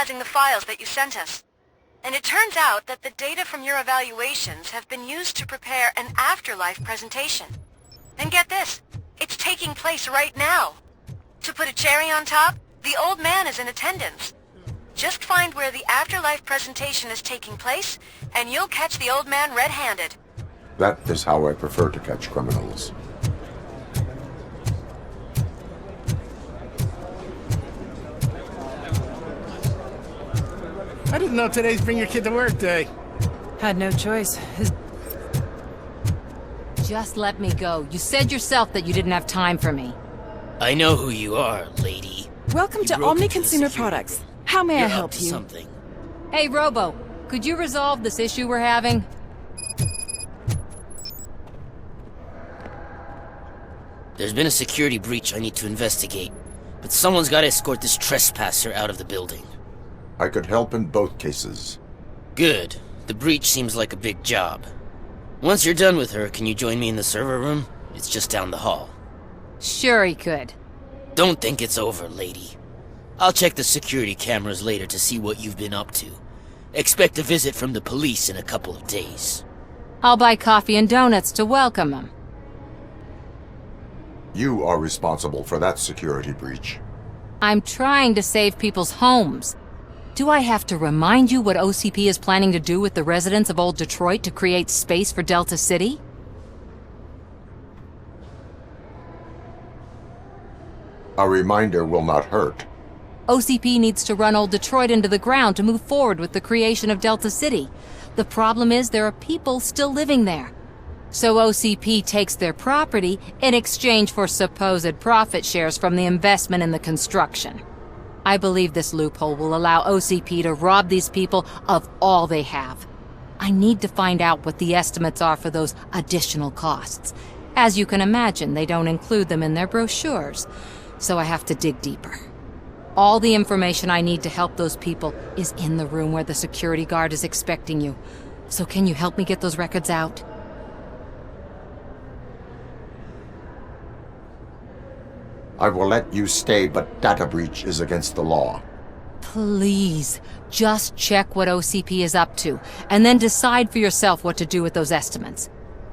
analyzing the files that you sent us. And it turns out that the data from your evaluations have been used to prepare an afterlife presentation. And get this, it's taking place right now. To put a cherry on top, the old man is in attendance. Just find where the afterlife presentation is taking place, and you'll catch the old man red-handed. That is how I prefer to catch criminals. I didn't know today's Bring Your Kid to Work Day. Had no choice. Just let me go. You said yourself that you didn't have time for me. I know who you are, lady. Welcome to Omni Consumer Products. How may I help you? Something. Hey, Robo, could you resolve this issue we're having? There's been a security breach I need to investigate, but someone's got to escort this trespasser out of the building. I could help in both cases. Good. The breach seems like a big job. Once you're done with her, can you join me in the server room? It's just down the hall. Sure he could. Don't think it's over, lady. I'll check the security cameras later to see what you've been up to. Expect a visit from the police in a couple of days. I'll buy coffee and donuts to welcome him. You are responsible for that security breach. I'm trying to save people's homes. Do I have to remind you what OCP is planning to do with the residents of Old Detroit to create space for Delta City? A reminder will not hurt. OCP needs to run Old Detroit into the ground to move forward with the creation of Delta City. The problem is there are people still living there. So OCP takes their property in exchange for supposed profit shares from the investment in the construction. I believe this loophole will allow OCP to rob these people of all they have. I need to find out what the estimates are for those additional costs. As you can imagine, they don't include them in their brochures, so I have to dig deeper. All the information I need to help those people is in the room where the security guard is expecting you. So can you help me get those records out? I will let you stay, but data breach is against the law. Please, just check what OCP is up to, and then decide for yourself what to do with those estimates.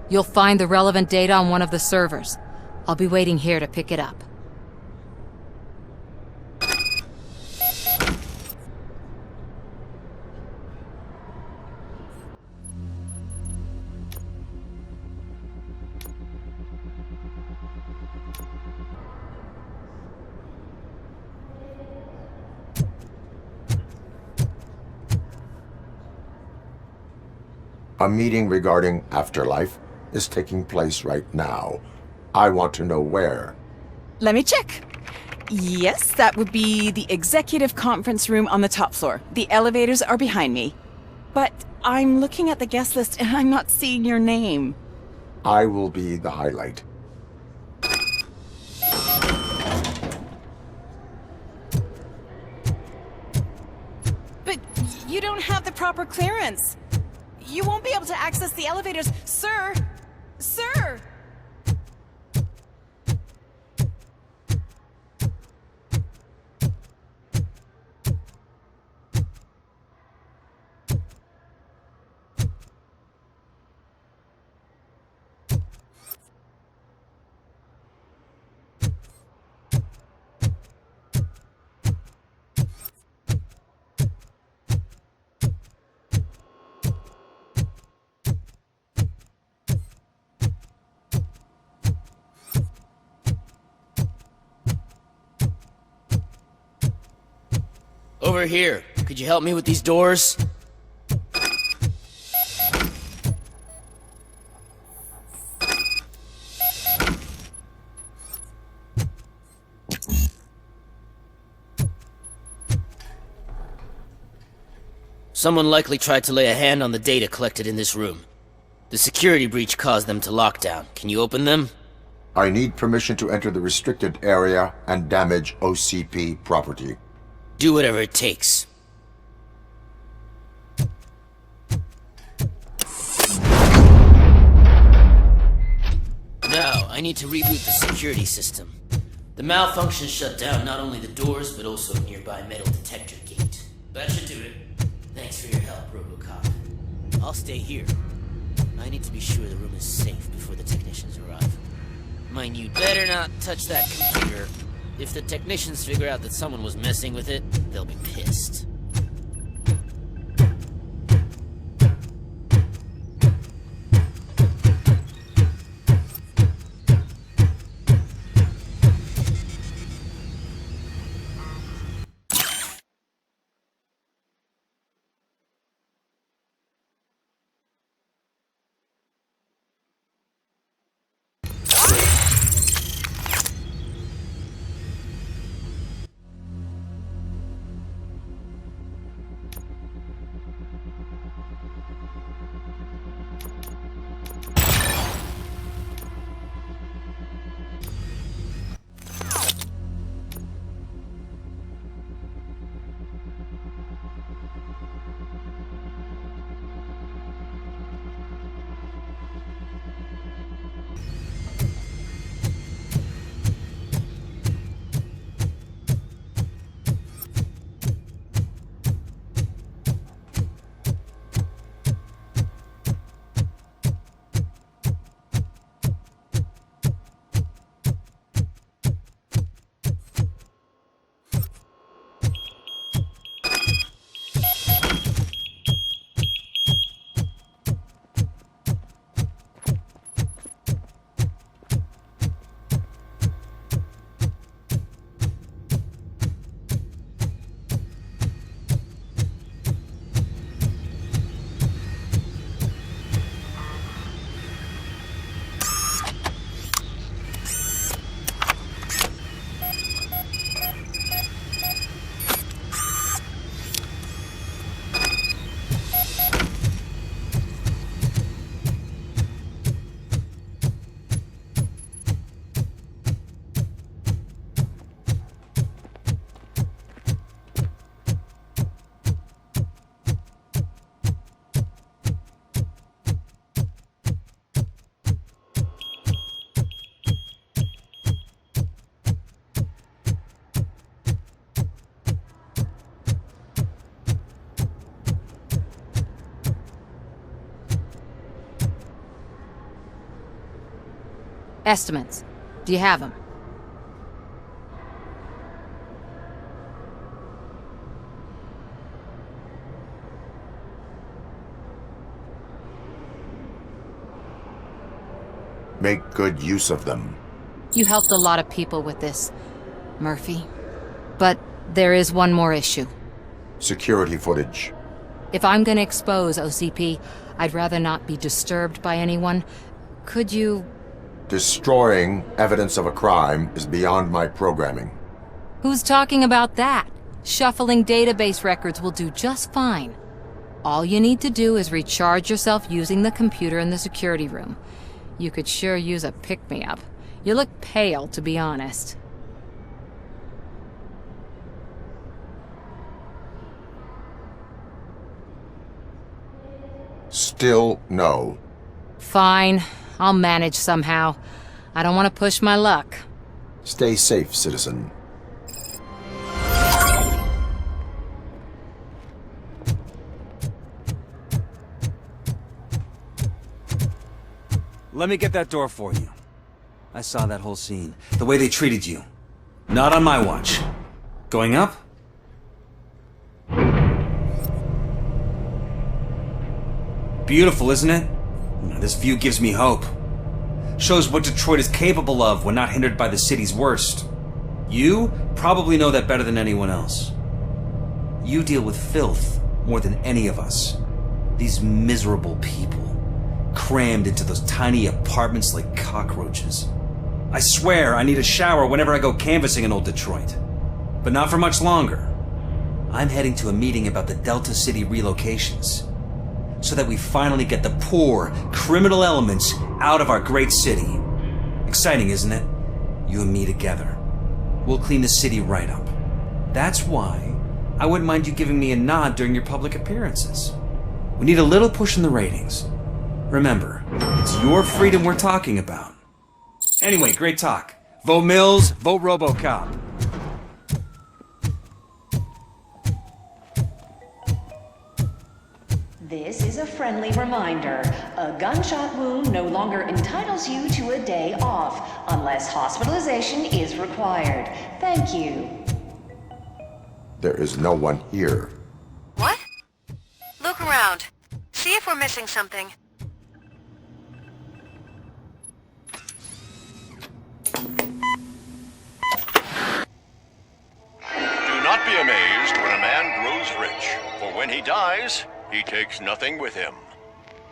You'll find the relevant data on one of the servers. I'll be waiting here to pick it up. A meeting regarding afterlife is taking place right now. I want to know where. Let me check. Yes, that would be the executive conference room on the top floor. The elevators are behind me. But I'm looking at the guest list and I'm not seeing your name. I will be the highlight. But you don't have the proper clearance. You won't be able to access the elevators, sir! Sir! Over here. Could you help me with these doors? Someone likely tried to lay a hand on the data collected in this room. The security breach caused them to lock down. Can you open them? I need permission to enter the restricted area and damage OCP property. Do whatever it takes. Now, I need to reboot the security system. The malfunction shut down not only the doors, but also a nearby metal detector gate. That should do it. Thanks for your help, Robocop. I'll stay here. I need to be sure the room is safe before the technicians arrive. Mind you, better not touch that computer. If the technicians figure out that someone was messing with it, they'll be pissed. Estimates. Do you have them? Make good use of them. You helped a lot of people with this, Murphy. But there is one more issue. Security footage. If I'm gonna expose OCP, I'd rather not be disturbed by anyone. Could you... Destroying evidence of a crime is beyond my programming. Who's talking about that? Shuffling database records will do just fine. All you need to do is recharge yourself using the computer in the security room. You could sure use a pick-me-up. You look pale, to be honest. Still no. Fine. I'll manage somehow. I don't want to push my luck. Stay safe, citizen. Let me get that door for you. I saw that whole scene. The way they treated you. Not on my watch. Going up? Beautiful, isn't it? This view gives me hope. Shows what Detroit is capable of when not hindered by the city's worst. You probably know that better than anyone else. You deal with filth more than any of us. These miserable people, crammed into those tiny apartments like cockroaches. I swear I need a shower whenever I go canvassing in old Detroit. But not for much longer. I'm heading to a meeting about the Delta City relocations, so that we finally get the poor, criminal elements out of our great city. Exciting, isn't it? You and me together. We'll clean the city right up. That's why I wouldn't mind you giving me a nod during your public appearances. We need a little push in the ratings. Remember, it's your freedom we're talking about. Anyway, great talk. Vote Mills, vote Robocop. This is a friendly reminder. A gunshot wound no longer entitles you to a day off, unless hospitalization is required. Thank you. There is no one here. What? Look around. See if we're missing something. Do not be amazed when a man grows rich, for when he dies, he takes nothing with him.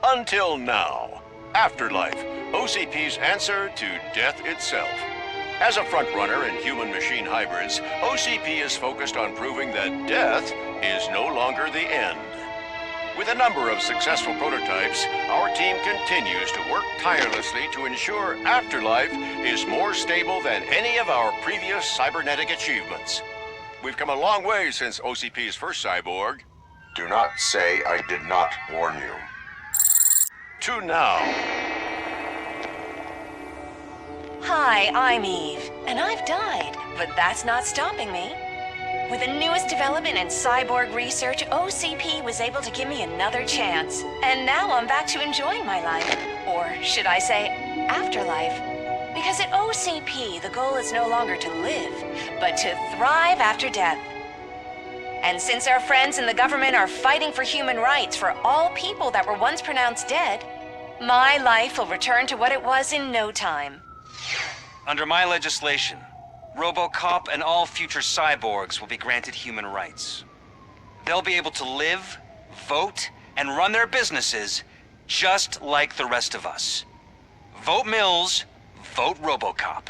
Until now. Afterlife, OCP's answer to death itself. As a frontrunner in human-machine hybrids, OCP is focused on proving that death is no longer the end. With a number of successful prototypes, our team continues to work tirelessly to ensure Afterlife is more stable than any of our previous cybernetic achievements. We've come a long way since OCP's first cyborg. Do not say I did not warn you. To now. Hi, I'm Eve, and I've died, but that's not stopping me. With the newest development in cyborg research, OCP was able to give me another chance. And now I'm back to enjoying my life. Or should I say, afterlife. Because at OCP, the goal is no longer to live, but to thrive after death. And since our friends in the government are fighting for human rights for all people that were once pronounced dead, my life will return to what it was in no time. Under my legislation, Robocop and all future cyborgs will be granted human rights. They'll be able to live, vote, and run their businesses just like the rest of us. Vote Mills, vote Robocop.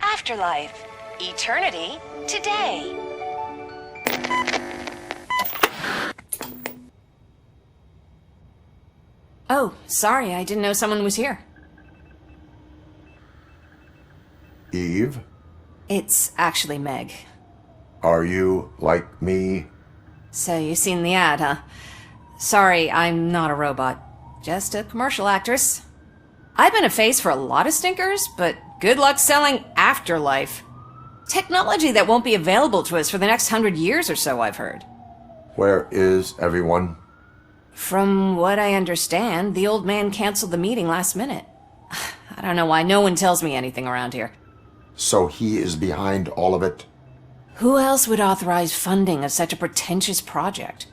Afterlife. Eternity. Today. Oh, sorry, I didn't know someone was here. Eve, It's actually Meg. are you like me? So you seen the ad, huh? Sorry, I'm not a robot. Just a commercial actress. I've been a face for a lot of stinkers, but good luck selling Afterlife. Technology that won't be available to us for the next 100 years or so, I've heard. Where is everyone? From what I understand, the old man canceled the meeting last minute. I don't know why no one tells me anything around here. So he is behind all of it? Who else would authorize funding of such a pretentious project?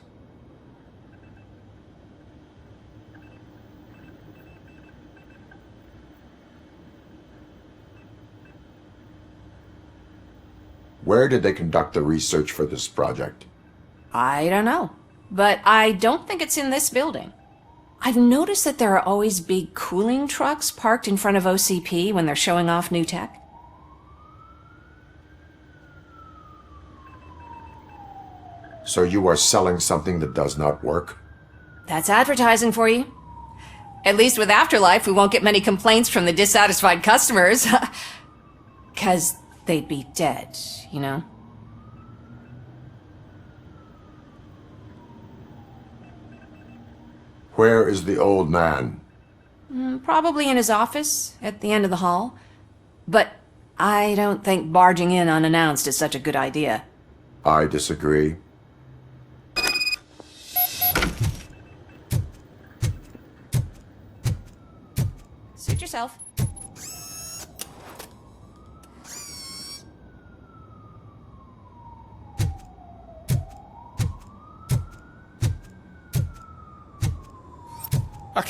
Where did they conduct the research for this project? I don't know, but I don't think it's in this building. I've noticed that there are always big cooling trucks parked in front of OCP when they're showing off new tech. So you are selling something that does not work? That's advertising for you. At least with Afterlife, we won't get many complaints from the dissatisfied customers. 'Cause they'd be dead, you know? Where is the old man? Probably in his office, at the end of the hall. But I don't think barging in unannounced is such a good idea. I disagree. Suit yourself.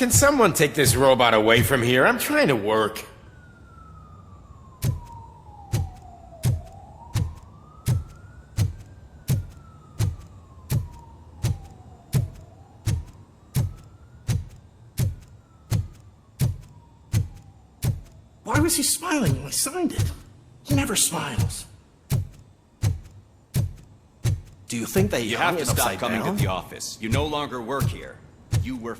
Can someone take this robot away from here? I'm trying to work. Why was he smiling when I signed it? He never smiles. Do you think they You have to stop coming to the office. You no longer work here. You were...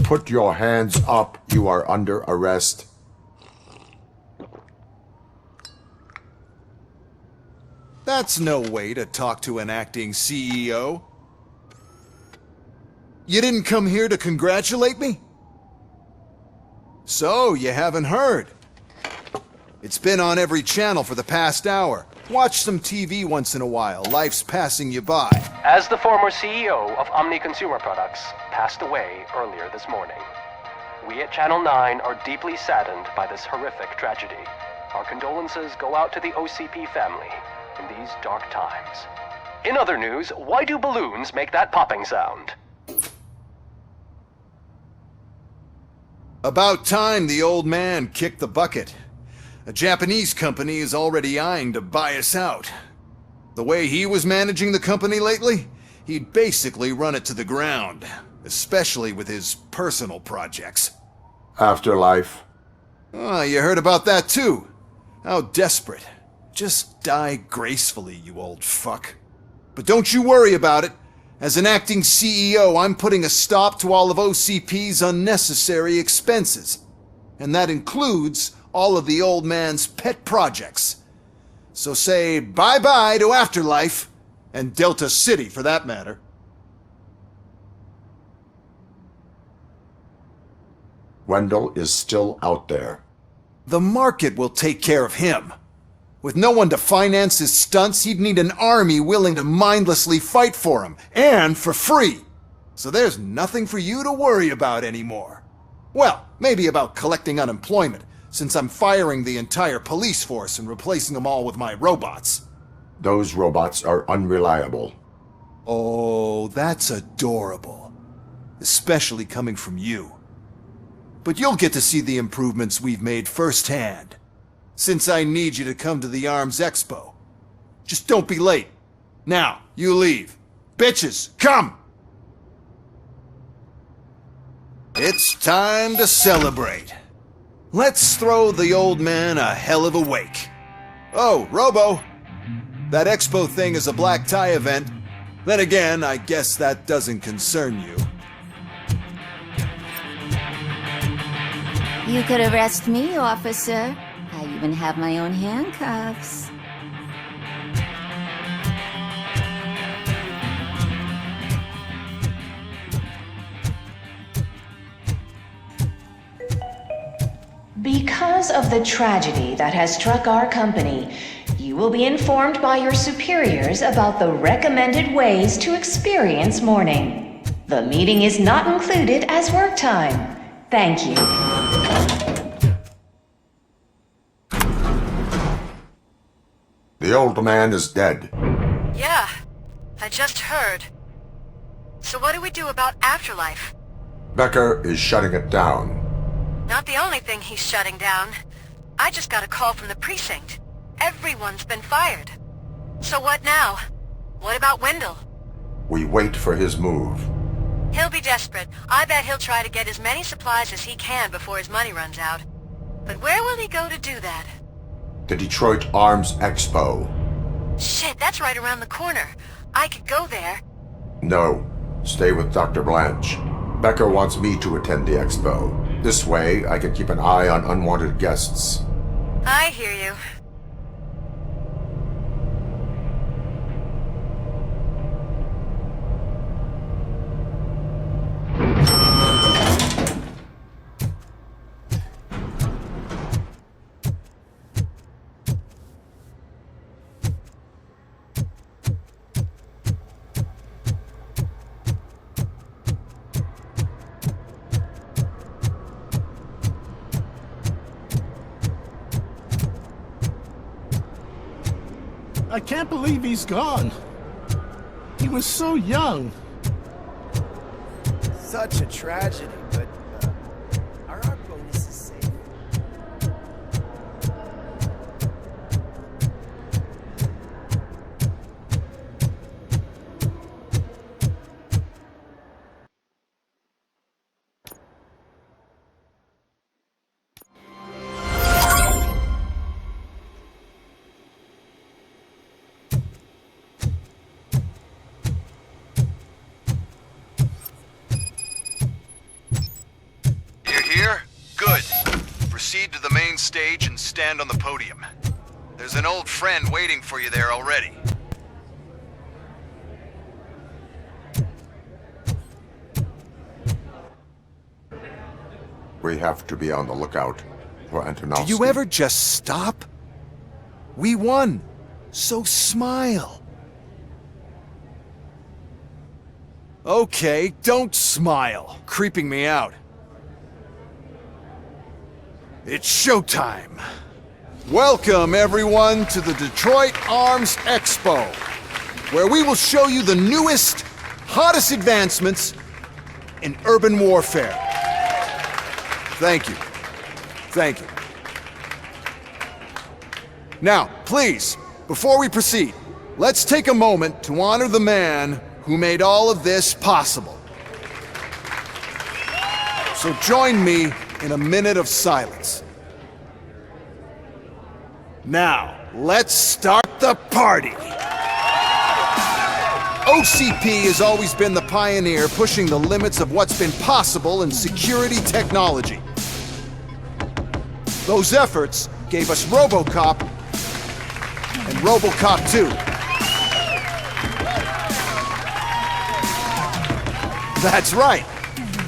Put your hands up. You are under arrest. That's no way to talk to an acting CEO. You didn't come here to congratulate me? So, you haven't heard? It's been on every channel for the past hour. Watch some TV once in a while. Life's passing you by. As the former CEO of Omni Consumer Products passed away earlier this morning, we at Channel 9 are deeply saddened by this horrific tragedy. Our condolences go out to the OCP family in these dark times. In other news, why do balloons make that popping sound? About time the old man kicked the bucket. A Japanese company is already eyeing to buy us out. The way he was managing the company lately, he'd basically run it to the ground, especially with his personal projects. Afterlife. Oh, you heard about that too? How desperate. Just die gracefully, you old fuck. But don't you worry about it. As an acting CEO, I'm putting a stop to all of OCP's unnecessary expenses. And that includes all of the old man's pet projects. So say bye-bye to Afterlife, and Delta City for that matter. Wendell is still out there. The market will take care of him. With no one to finance his stunts, he'd need an army willing to mindlessly fight for him, and for free. So there's nothing for you to worry about anymore. Well, maybe about collecting unemployment, since I'm firing the entire police force and replacing them all with my robots. Those robots are unreliable. Oh, that's adorable. Especially coming from you. But you'll get to see the improvements we've made firsthand. Since I need you to come to the ARMS Expo. Just don't be late. Now, you leave. Bitches, come! It's time to celebrate. Let's throw the old man a hell of a wake. Oh, Robo! That expo thing is a black tie event. Then again, I guess that doesn't concern you. You could arrest me, officer. I even have my own handcuffs. Because of the tragedy that has struck our company, you will be informed by your superiors about the recommended ways to experience mourning. The meeting is not included as work time. Thank you. The old man is dead. Yeah, I just heard. So what do we do about Afterlife? Becker is shutting it down. Not the only thing he's shutting down. I just got a call from the precinct. Everyone's been fired. So what now? What about Wendell? We wait for his move. He'll be desperate. I bet he'll try to get as many supplies as he can before his money runs out. But where will he go to do that? The Detroit Arms Expo. Shit, that's right around the corner. I could go there. No. Stay with Dr. Blanche. Becker wants me to attend the expo. This way, I can keep an eye on unwanted guests. I hear you. I can't believe he's gone. He was so young. Such a tragedy, but are our bonuses safe? Proceed to the main stage and stand on the podium. There's an old friend waiting for you there already. We have to be on the lookout for Antonovsky. Do you ever just stop? We won, so smile. Okay, don't smile. Creeping me out. It's showtime. Welcome, everyone, to the Detroit Arms Expo, where we will show you the newest, hottest advancements in urban warfare. Thank you. Thank you. Now, please, before we proceed, let's take a moment to honor the man who made all of this possible. So join me in a minute of silence. Now, let's start the party! OCP has always been the pioneer pushing the limits of what's been possible in security technology. Those efforts gave us Robocop and Robocop 2. That's right.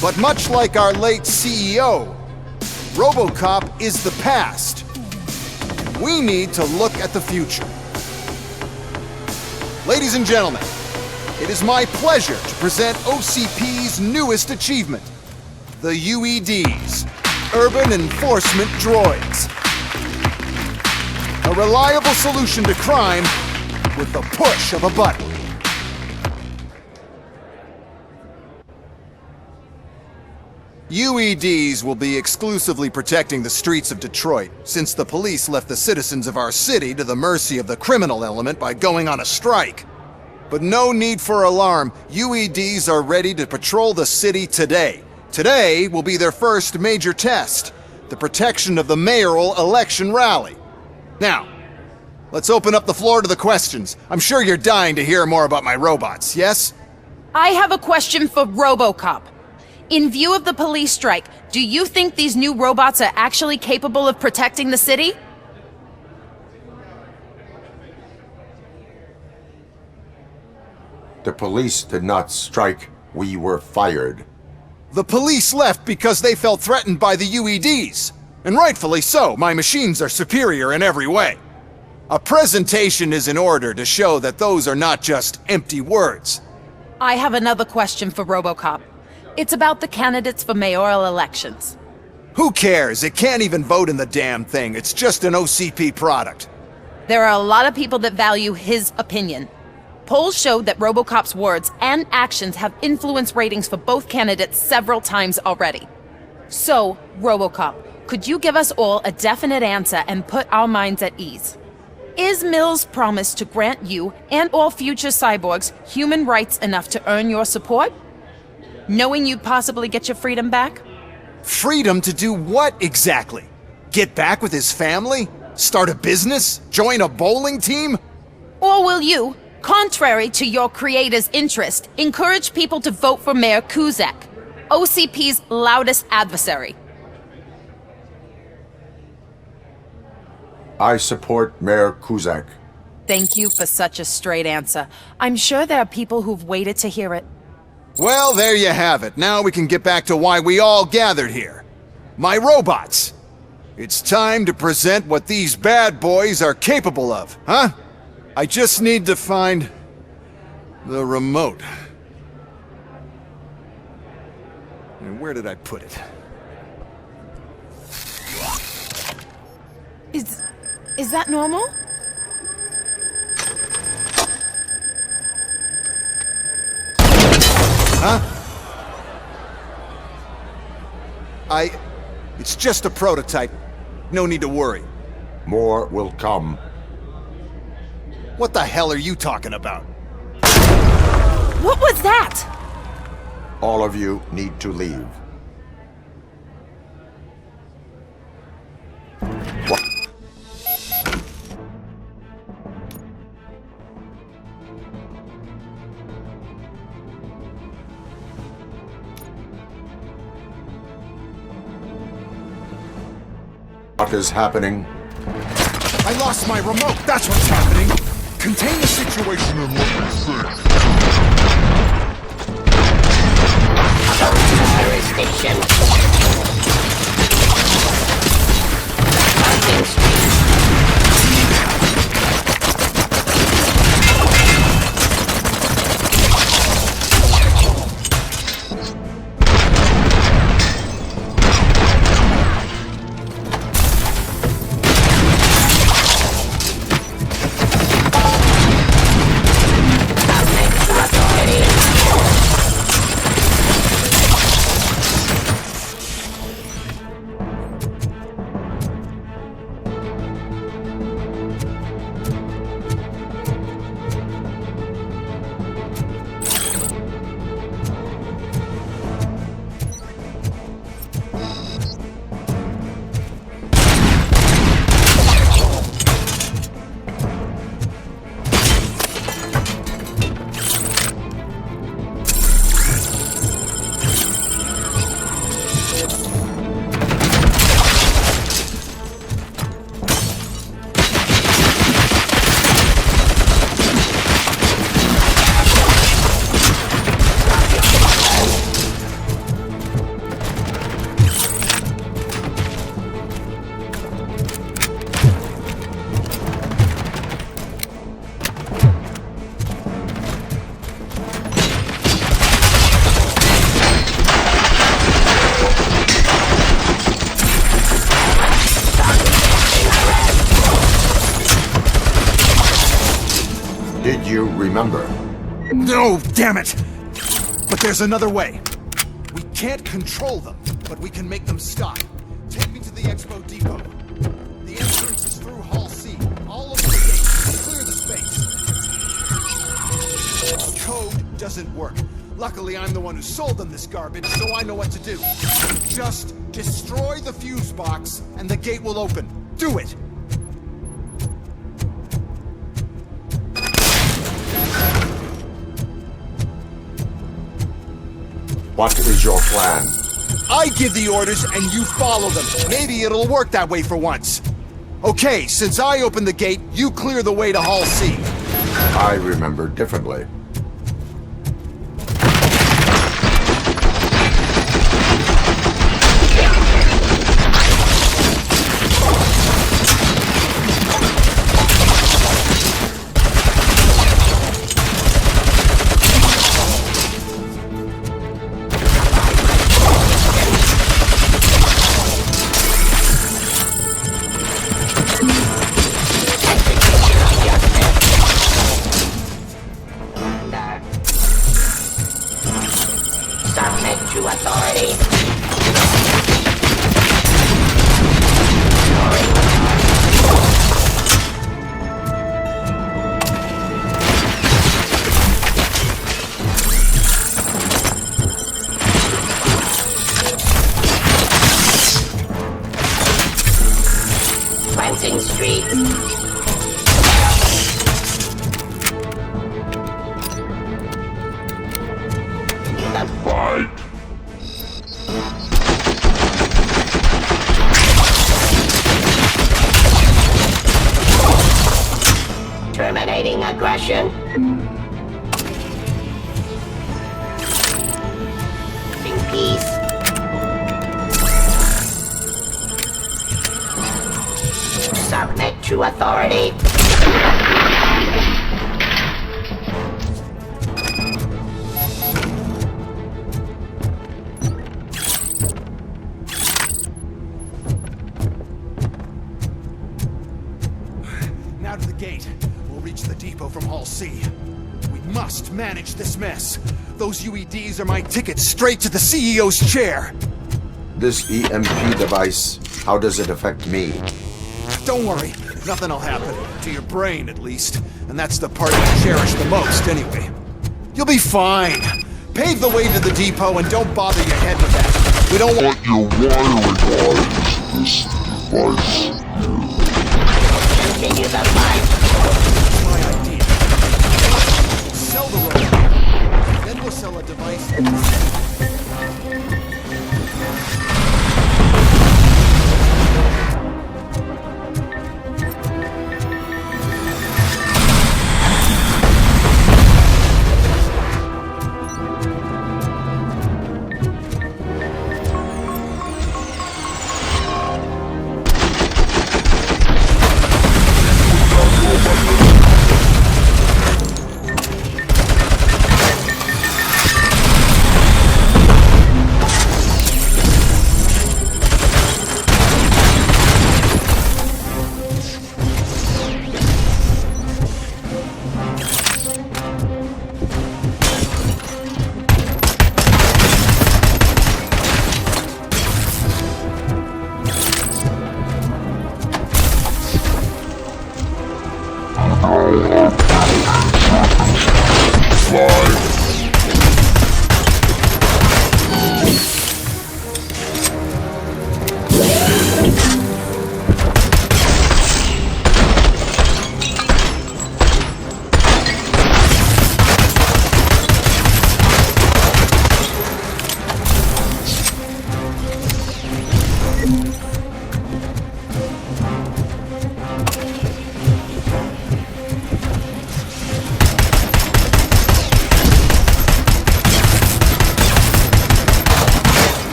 But much like our late CEO, Robocop is the past. We need to look at the future. Ladies and gentlemen, it is my pleasure to present OCP's newest achievement, the UEDs, Urban Enforcement Droids. A reliable solution to crime with the push of a button. UEDs will be exclusively protecting the streets of Detroit, since the police left the citizens of our city to the mercy of the criminal element by going on a strike. But no need for alarm, UEDs are ready to patrol the city today. Today will be their first major test, the protection of the mayoral election rally. Now, let's open up the floor to the questions. I'm sure you're dying to hear more about my robots, yes? I have a question for Robocop. In view of the police strike, do you think these new robots are actually capable of protecting the city? The police did not strike. We were fired. The police left because they felt threatened by the UEDs. And rightfully so, my machines are superior in every way. A presentation is in order to show that those are not just empty words. I have another question for Robocop. It's about the candidates for mayoral elections. Who cares? It can't even vote in the damn thing. It's just an OCP product. There are a lot of people that value his opinion. Polls showed that Robocop's words and actions have influenced ratings for both candidates several times already. So, Robocop, could you give us all a definite answer and put our minds at ease? Is Mills' promise to grant you and all future cyborgs human rights enough to earn your support? Knowing you'd possibly get your freedom back? Freedom to do what exactly? Get back with his family? Start a business? Join a bowling team? Or will you, contrary to your creator's interest, encourage people to vote for Mayor Kuzak, OCP's loudest adversary? I support Mayor Kuzak. Thank you for such a straight answer. I'm sure there are people who've waited to hear it. Well, there you have it. Now we can get back to why we all gathered here. My robots. It's time to present what these bad boys are capable of, huh? I just need to find the remote. And where did I put it? Is that normal? Huh? It's just a prototype. No need to worry. More will come. What the hell are you talking about? What was that? All of you need to leave. What is happening? I lost my remote, that's what's happening! Contain the situation and let me think. Fire station. you remember. No, damn it! But there's another way. We can't control them, but we can make them stop. Take me to the Expo Depot. The entrance is through Hall C. All over the gate. Clear the space. Code doesn't work. Luckily, I'm the one who sold them this garbage, so I know what to do. Just destroy the fuse box, and the gate will open. Do it! What is your plan? I give the orders and you follow them. Maybe it'll work that way for once. Okay, since I opened the gate, you clear the way to Hall C. I remember differently. Terminating aggression. In peace. Submit to authority. Now to the gate. We'll reach the depot from Hall C. We must manage this mess. Those UEDs are my ticket straight to the CEO's chair. This EMP device, how does it affect me? Don't worry, nothing'll happen. To your brain, at least. And that's the part I cherish the most, anyway. You'll be fine. Pave the way to the depot and don't bother your head with that. We don't want your wiring this device. Continue the fight. My idea. Sell the robot. Then we'll sell a device.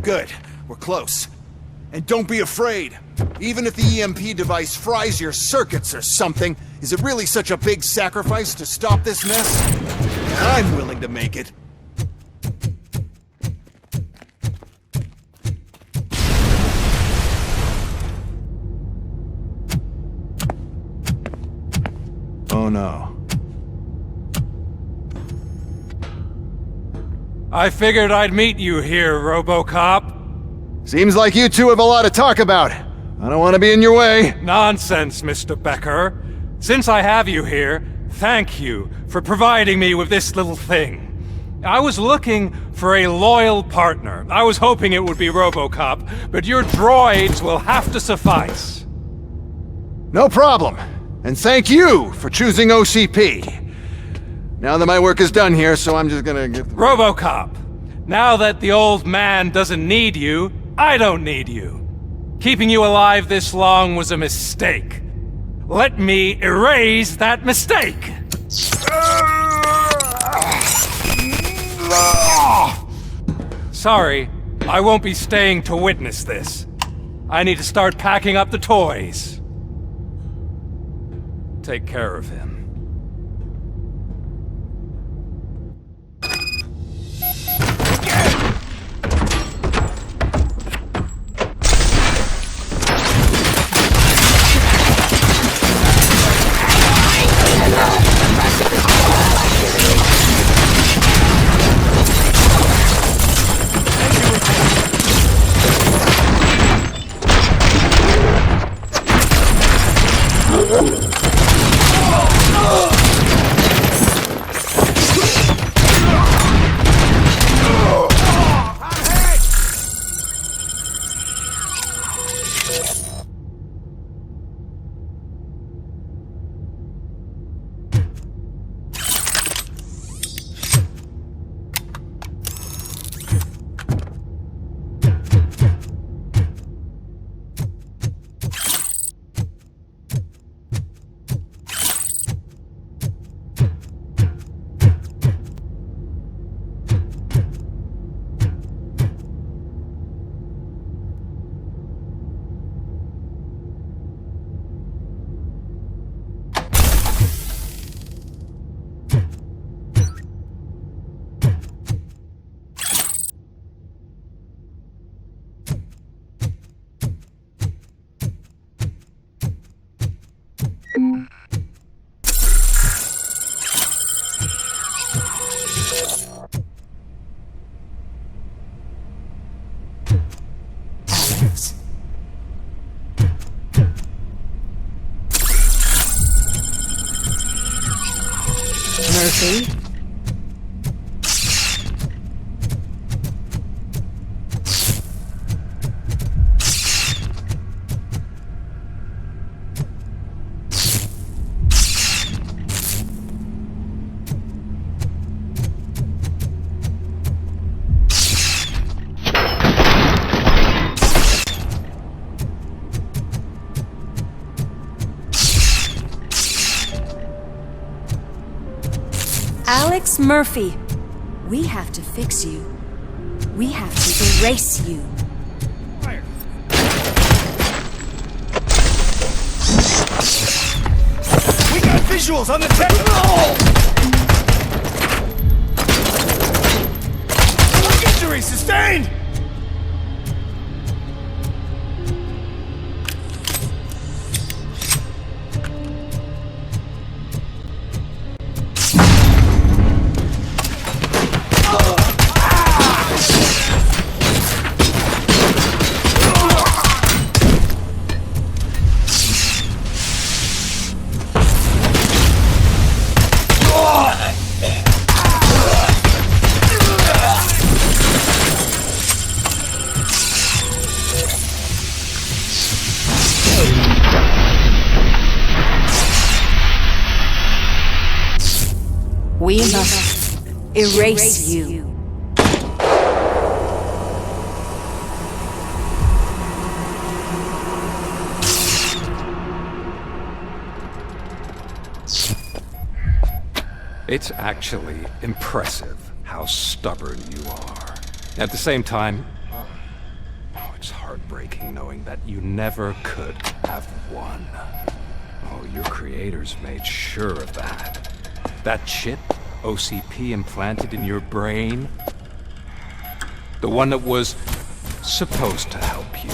Good. We're close. And don't be afraid. Even if the EMP device fries your circuits or something, is it really such a big sacrifice to stop this mess? I'm willing to make it. Oh no. I figured I'd meet you here, Robocop. Seems like you two have a lot to talk about. I don't want to be in your way. Nonsense, Mr. Becker. Since I have you here, thank you for providing me with this little thing. I was looking for a loyal partner. I was hoping it would be Robocop, but your droids will have to suffice. No problem. And thank you for choosing OCP. Now that my work is done here, so I'm just gonna get... Robocop, now that the old man doesn't need you, I don't need you. Keeping you alive this long was a mistake. Let me erase that mistake! Sorry, I won't be staying to witness this. I need to start packing up the toys. Take care of him. Murphy? Alex Murphy, we have to fix you. We have to erase you. We got visuals on the technical! Injury sustained! We must erase you. It's actually impressive how stubborn you are. At the same time, heartbreaking knowing that you never could have won. Oh, your creators made sure of that. That chip OCP implanted in your brain, the one that was supposed to help you,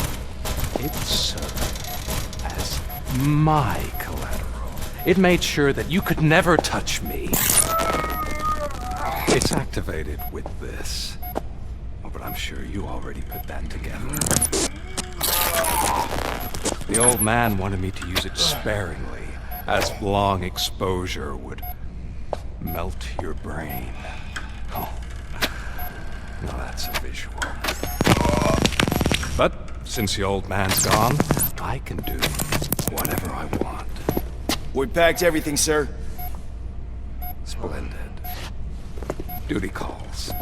it served as my collateral. It made sure that you could never touch me. It's activated with this. Oh, but I'm sure you already put that together. The old man wanted me to use it sparingly, as long exposure would melt your brain. Oh, now that's a visual. But since the old man's gone, I can do whatever I want. We packed everything, sir. Splendid. Duty calls.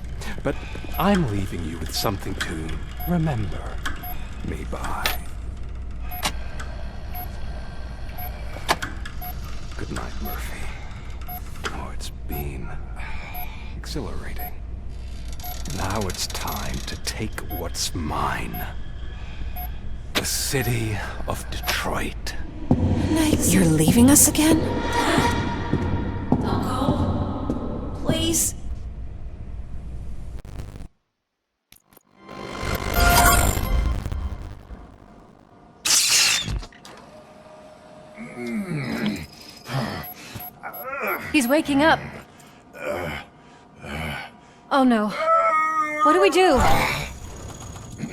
But I'm leaving you with something to remember me by. Good night, Murphy. Oh, it's been exhilarating. Now it's time to take what's mine. The city of Detroit. You're leaving us again? Don't go. Please. He's waking up. Oh no. What do we do?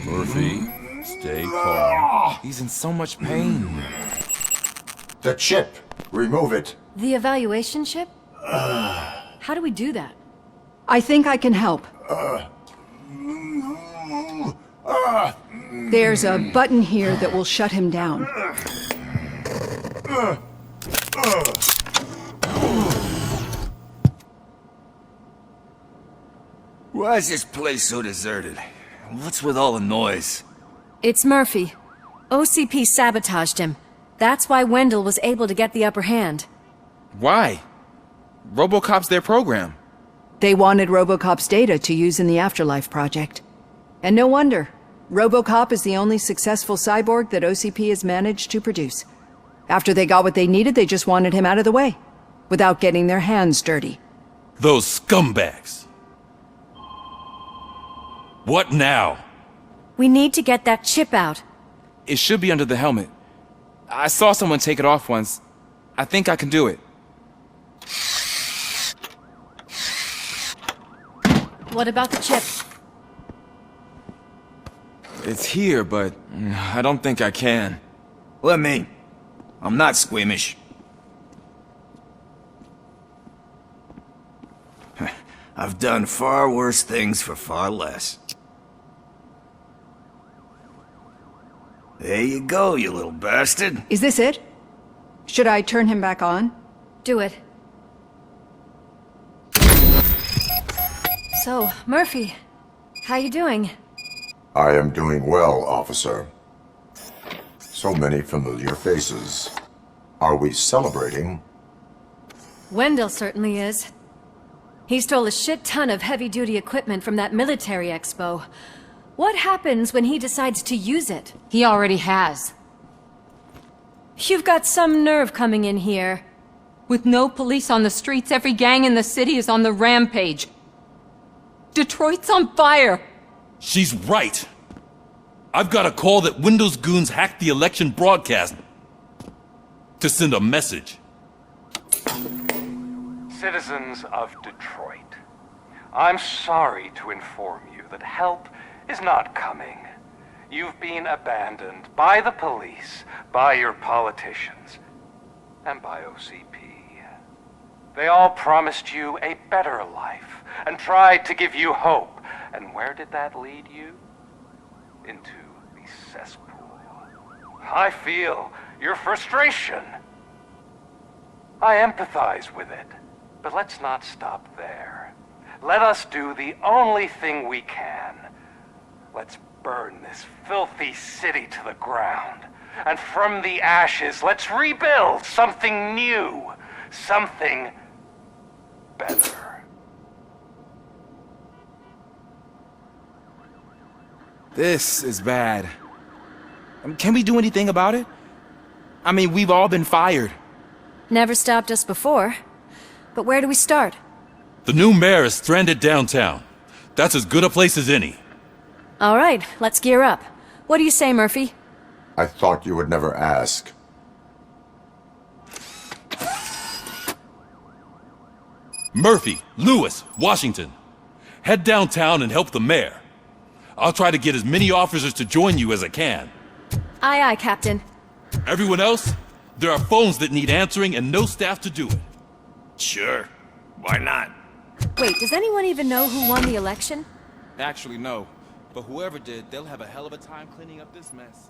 Murphy, stay calm. He's in so much pain. The chip. Remove it. The evaluation chip? How do we do that? I think I can help. There's a button here that will shut him down. Why is this place so deserted? What's with all the noise? It's Murphy. OCP sabotaged him. That's why Wendell was able to get the upper hand. Why? Robocop's their program. They wanted Robocop's data to use in the Afterlife project. And no wonder. Robocop is the only successful cyborg that OCP has managed to produce. After they got what they needed, they just wanted him out of the way, without getting their hands dirty. Those scumbags! What now? We need to get that chip out. It should be under the helmet. I saw someone take it off once. I think I can do it. What about the chip? It's here, but I don't think I can. Let me. I'm not squeamish. I've done far worse things for far less. There you go, you little bastard. Is this it? Should I turn him back on? Do it. So, Murphy, how you doing? I am doing well, officer. So many familiar faces. Are we celebrating? Wendell certainly is. He stole a shit ton of heavy-duty equipment from that military expo. What happens when he decides to use it? He already has. You've got some nerve coming in here. With no police on the streets, every gang in the city is on the rampage. Detroit's on fire! She's right. I've got a call that Windows goons hacked the election broadcast to send a message. Citizens of Detroit, I'm sorry to inform you that help is not coming. You've been abandoned by the police, by your politicians, and by OCP. They all promised you a better life and tried to give you hope. And where did that lead you? Into the cesspool. I feel your frustration. I empathize with it. But let's not stop there. Let us do the only thing we can. Let's burn this filthy city to the ground. And from the ashes, let's rebuild something new. Something better. This is bad. Can we do anything about it? I mean, we've all been fired. Never stopped us before. But where do we start? The new mayor is stranded downtown. That's as good a place as any. All right, let's gear up. What do you say, Murphy? I thought you would never ask. Murphy, Lewis, Washington. Head downtown and help the mayor. I'll try to get as many officers to join you as I can. Aye, aye, Captain. Everyone else? There are phones that need answering and no staff to do it. Sure. Why not? Wait, does anyone even know who won the election? Actually, no. But whoever did, they'll have a hell of a time cleaning up this mess.